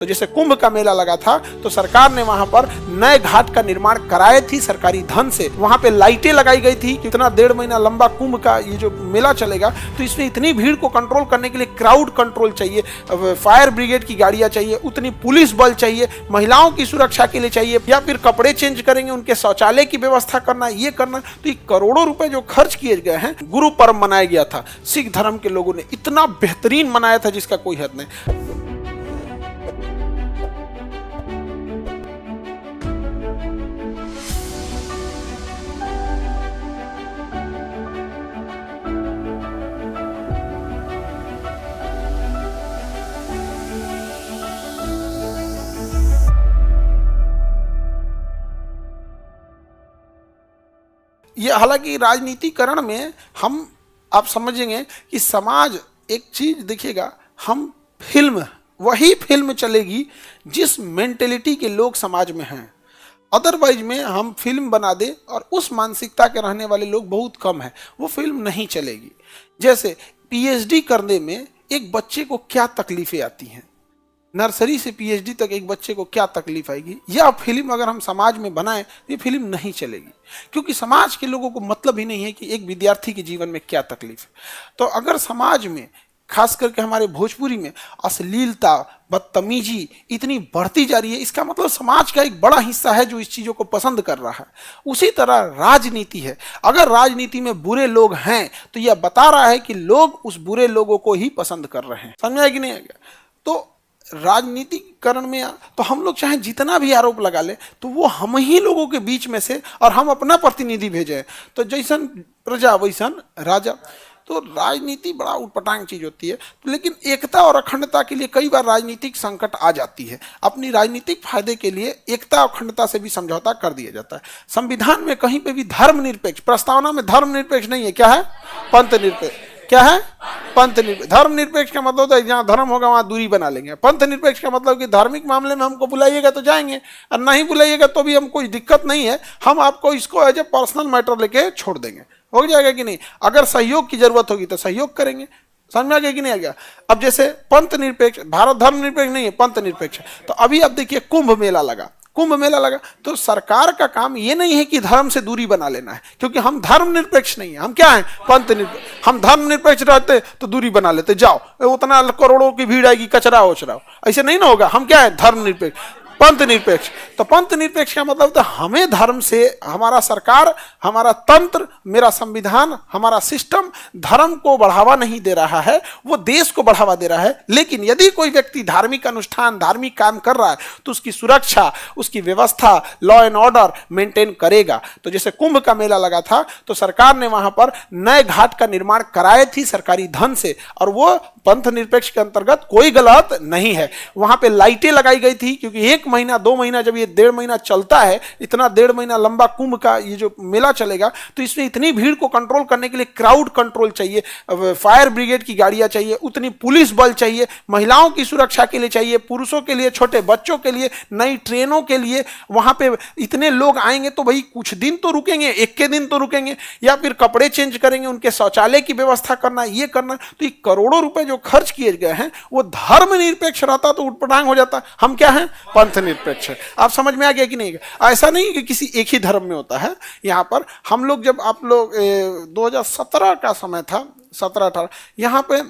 तो जैसे कुंभ का मेला लगा था तो सरकार ने वहां पर नए घाट का निर्माण कराए थी सरकारी धन से। वहां पे लाइटें लगाई गई थी। कितना 1.5 महीना लंबा कुंभ का ये जो मेला चलेगा तो इसमें इतनी भीड़ को कंट्रोल करने के लिए क्राउड कंट्रोल चाहिए, फायर ब्रिगेड की गाड़ियां चाहिए, उतनी पुलिस बल चाहिए, महिलाओं की सुरक्षा के लिए चाहिए, या फिर कपड़े चेंज करेंगे, उनके शौचालय की व्यवस्था करना, ये करना। तो ये करोड़ों रुपए जो खर्च किए गए हैं। गुरु पर्व मनाया गया था, सिख धर्म के लोगों ने इतना बेहतरीन मनाया था जिसका कोई हद नहीं। ये हालांकि राजनीतिकरण में हम आप समझेंगे कि समाज एक चीज देखिएगा, हम वही फिल्म चलेगी जिस मेंटेलिटी के लोग समाज में हैं। अदरवाइज में हम फिल्म बना दे और उस मानसिकता के रहने वाले लोग बहुत कम हैं, वो फिल्म नहीं चलेगी। जैसे पीएचडी करने में एक बच्चे को क्या तकलीफें आती हैं, नर्सरी से पीएचडी तक एक बच्चे को क्या तकलीफ आएगी, यह फिल्म अगर हम समाज में बनाएं तो ये फिल्म नहीं चलेगी, क्योंकि समाज के लोगों को मतलब ही नहीं है कि एक विद्यार्थी के जीवन में क्या तकलीफ है। तो अगर समाज में खास करके हमारे भोजपुरी में अश्लीलता, बदतमीजी इतनी बढ़ती जा रही है, इसका मतलब समाज का एक बड़ा हिस्सा है जो इस चीज़ों को पसंद कर रहा है। उसी तरह राजनीति है, अगर राजनीति में बुरे लोग हैं तो यह बता रहा है कि लोग उस बुरे लोगों को ही पसंद कर रहे हैं। समझ आया कि नहीं आएगा? तो राजनीतिकरण में तो हम लोग चाहे जितना भी आरोप लगा ले तो वो हम ही लोगों के बीच में से, और हम अपना प्रतिनिधि भेजें, तो जैसन प्रजा वैसन राजा। तो राजनीति बड़ा उटपटांग चीज होती है, तो लेकिन एकता और अखंडता के लिए कई बार राजनीतिक संकट आ जाती है। अपनी राजनीतिक फायदे के लिए एकता और अखंडता से भी समझौता कर दिया जाता है। संविधान में कहीं पे भी धर्मनिरपेक्ष, प्रस्तावना में धर्मनिरपेक्ष नहीं है। क्या है? पंथ निरपेक्ष। क्या है? पंथ निरपेक्ष। धर्म निरपेक्ष का मतलब होता है जहाँ धर्म होगा वहां दूरी बना लेंगे। पंथ निरपेक्ष का मतलब कि धार्मिक मामले में हमको बुलाइएगा तो जाएंगे, और नहीं बुलाइएगा तो भी हम कोई दिक्कत नहीं है, हम आपको इसको एज ए पर्सनल मैटर लेके छोड़ देंगे। हो जाएगा कि नहीं? अगर सहयोग की जरूरत होगी तो सहयोग करेंगे। समझ में आ गया कि नहीं आ गया? अब जैसे पंथ निरपेक्ष, भारत धर्म निरपेक्ष नहीं है, पंथ निरपेक्ष है। तो अभी अब देखिए कुंभ मेला लगा, तो सरकार का काम ये नहीं है कि धर्म से दूरी बना लेना है, क्योंकि हम धर्म निरपेक्ष नहीं है, हम क्या हैं? पंथ निरपेक्ष। हम धर्म निरपेक्ष रहते तो दूरी बना लेते, जाओ उतना करोड़ों की भीड़ आएगी, कचरा ओचराओ, ऐसे नहीं ना होगा। हम क्या है? धर्म निरपेक्ष, पंथ निरपेक्ष। तो पंथ निरपेक्ष का मतलब तो हमें धर्म से, हमारा सरकार, हमारा तंत्र, मेरा संविधान, हमारा सिस्टम धर्म को बढ़ावा नहीं दे रहा है, वो देश को बढ़ावा दे रहा है। लेकिन यदि कोई व्यक्ति धार्मिक अनुष्ठान, धार्मिक काम कर रहा है तो उसकी सुरक्षा, उसकी व्यवस्था, लॉ एंड ऑर्डर मेंटेन करेगा। तो जैसे कुंभ का मेला लगा था तो सरकार ने वहां पर नए घाट का निर्माण कराए थी सरकारी धन से, और वो पंथ निरपेक्ष के अंतर्गत कोई गलत नहीं है। वहां पे लाइटें लगाई गई थी, क्योंकि 1 महीना 2 महीना जब ये 1.5 महीना चलता है, इतना 1.5 महीना लंबा कुंभ का ये जो मेला चलेगा तो इसमें इतनी भीड़ को कंट्रोल करने के लिए क्राउड कंट्रोल चाहिए, फायर ब्रिगेड की गाड़ियां चाहिए, उतनी पुलिस बल चाहिए, महिलाओं की सुरक्षा के लिए चाहिए, पुरुषों के लिए, छोटे बच्चों के लिए, नई ट्रेनों के लिए। वहां पे इतने लोग आएंगे तो भाई कुछ दिन तो रुकेंगे, 1 दिन तो रुकेंगे, या फिर कपड़े चेंज करेंगे, उनके शौचालय की व्यवस्था करना, ये करना। तो ये करोड़ों रुपए जो खर्च किए गए हैं वो धर्म निरपेक्ष रहता तो उटपटांग हो जाता। हम क्या हैं? पंथ निरपेक्ष है। आप समझ में आ गया कि नहीं? ऐसा नहीं कि किसी एक ही धर्म में होता है। यहाँ पर हम लोग जब आप लोग 2017 का समय था, 17-18, यहाँ पे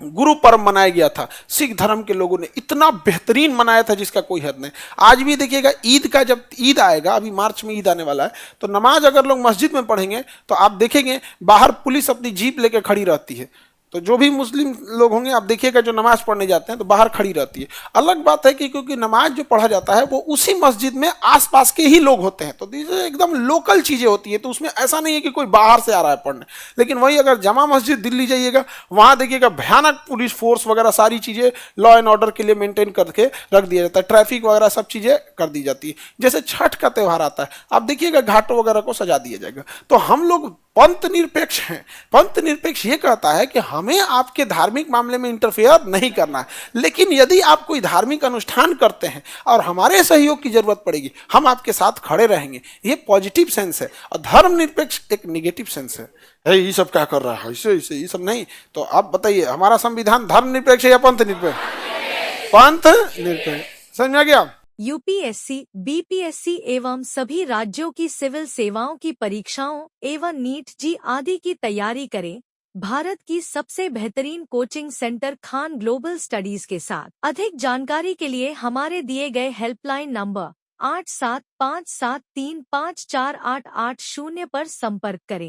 गुरु पर्व मनाया गया था। सिख धर्म के लोगों ने इतना बेहतरीन मनाया था जिसका कोई हद नहीं। आज भी देखिएगा, ईद का जब ईद आएगा, अभी मार्च में ईद आने वाला है, तो नमाज अगर लोग मस्जिद में पढ़ेंगे तो आप देखेंगे बाहर पुलिस अपनी जीप लेकर खड़ी रहती है। तो जो भी मुस्लिम लोग होंगे आप देखिएगा जो नमाज पढ़ने जाते हैं तो बाहर खड़ी रहती है। अलग बात है कि क्योंकि नमाज जो पढ़ा जाता है वो उसी मस्जिद में आसपास के ही लोग होते हैं, तो एकदम लोकल चीजें होती है, तो उसमें ऐसा नहीं है कि कोई बाहर से आ रहा है पढ़ने। लेकिन वही अगर जमा मस्जिद दिल्ली जाइएगा, वहां देखिएगा भयानक पुलिस फोर्स वगैरह सारी चीजें लॉ एंड ऑर्डर के लिए मेंटेन करके रख दिया जाता है, ट्रैफिक वगैरह सब चीजें कर दी जाती है। जैसे छठ का त्यौहार आता है, आप देखिएगा घाटों वगैरह को सजा दिया जाएगा। तो हम लोग पंथ निरपेक्ष हैं। पंथ निरपेक्ष ये कहता है कि हमें आपके धार्मिक मामले में इंटरफेयर नहीं करना है, लेकिन यदि आप कोई धार्मिक अनुष्ठान करते हैं और हमारे सहयोग की जरूरत पड़ेगी, हम आपके साथ खड़े रहेंगे। ये पॉजिटिव सेंस है, और धर्म निरपेक्ष एक निगेटिव सेंस है। ये सब क्या कर रहा है, ऐसे ये सब नहीं। तो आप बताइए, हमारा संविधान धर्म निरपेक्ष है या पंथ निरपेक्ष? पंथ निरपेक्ष। समझ में आ गया? यूपीएससी, बीपीएससी एवं सभी राज्यों की सिविल सेवाओं की परीक्षाओं एवं नीट जी आदि की तैयारी करें भारत की सबसे बेहतरीन coaching centre Khan global studies के साथ। अधिक जानकारी के लिए हमारे दिए गए हेल्पलाइन नंबर 8757354880 पर संपर्क करें।